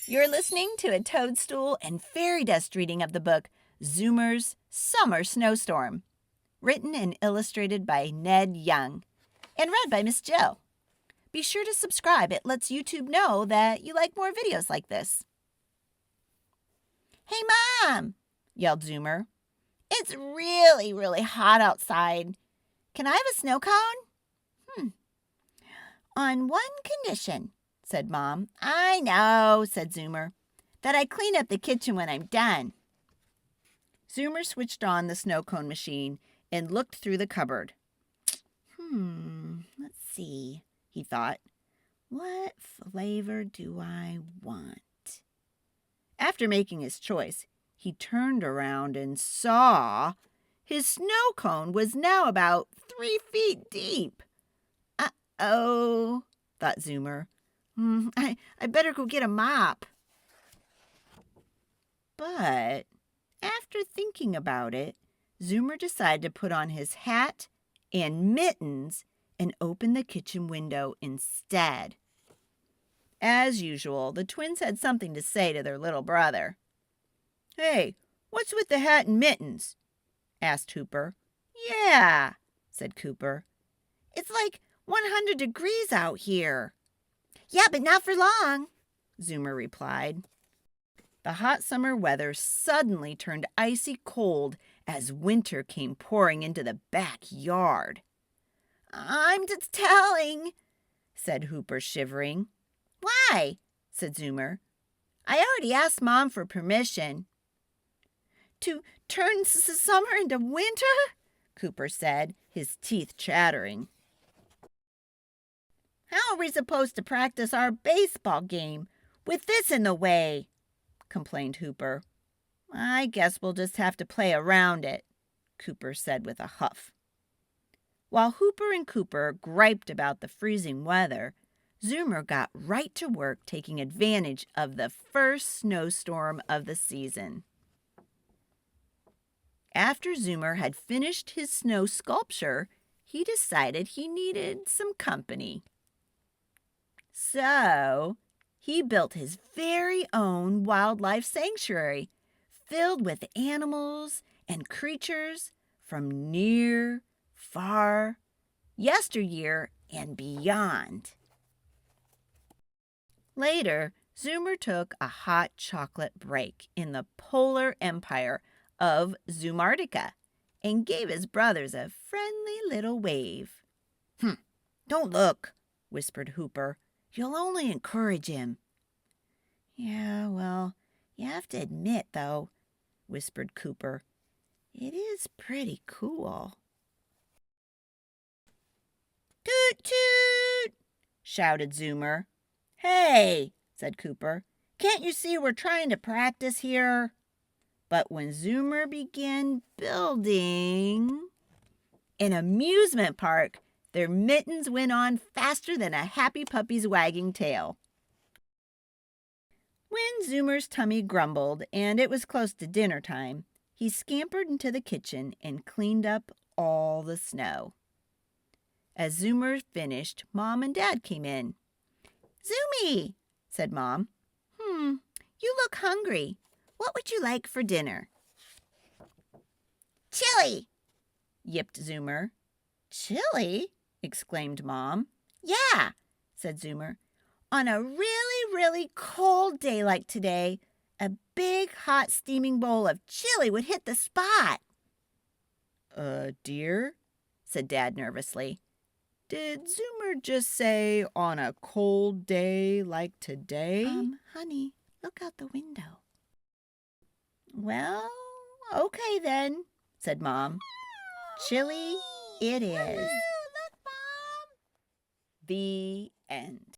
You're listening to a Toadstool and fairy dust reading of the book Zoomer's Summer Snowstorm, written and illustrated by Ned Young, and read by Miss Jill. Be sure to subscribe. It lets YouTube know that you like more videos like this. "Hey, Mom!" yelled Zoomer. "It's really, really hot outside. Can I have a snow cone?" "On one condition," said Mom. "I know," said Zoomer, "that I clean up the kitchen when I'm done." Zoomer switched on the snow cone machine and looked through the cupboard. Let's see, he thought. What flavor do I want? After making his choice, he turned around and saw his snow cone was now about 3 feet deep. Uh-oh, thought Zoomer. I better go get a mop. But after thinking about it, Zoomer decided to put on his hat and mittens and open the kitchen window instead. As usual, the twins had something to say to their little brother. "Hey, what's with the hat and mittens?" asked Hooper. "Yeah," said Cooper. "It's like 100 degrees out here." "Yeah, but not for long," Zoomer replied. The hot summer weather suddenly turned icy cold as winter came pouring into the backyard. "I'm just telling," said Hooper, shivering. "Why?" said Zoomer. "I already asked Mom for permission." "To turn summer into winter?" Cooper said, his teeth chattering. "How are we supposed to practice our baseball game with this in the way?" complained Hooper. "I guess we'll just have to play around it," Cooper said with a huff. While Hooper and Cooper griped about the freezing weather, Zoomer got right to work taking advantage of the first snowstorm of the season. After Zoomer had finished his snow sculpture, he decided he needed some company. So he built his very own wildlife sanctuary, filled with animals and creatures from near, far, yesteryear, and beyond. Later, Zoomer took a hot chocolate break in the polar empire of Zoomartica and gave his brothers a friendly little wave. "Don't look," whispered Hooper. "You'll only encourage him." "Yeah, well, you have to admit, though," whispered Cooper, "it is pretty cool." "Toot Toot!" shouted Zoomer. "Hey," said Cooper, "can't you see we're trying to practice here?" But when Zoomer began building an amusement park, their mittens went on faster than a happy puppy's wagging tail. When Zoomer's tummy grumbled and it was close to dinner time, he scampered into the kitchen and cleaned up all the snow. As Zoomer finished, Mom and Dad came in. "Zoomy," said Mom, "you look hungry. What would you like for dinner?" "Chili," yipped Zoomer. "Chili?" exclaimed Mom. "Yeah," said Zoomer. "On a really, really cold day like today, a big, hot, steaming bowl of chili would hit the spot." Dear?" said Dad nervously. "Did Zoomer just say on a cold day like today?" "Honey, look out the window." "Well, okay then," said Mom. "Chili it is." "Look, Mom." The end.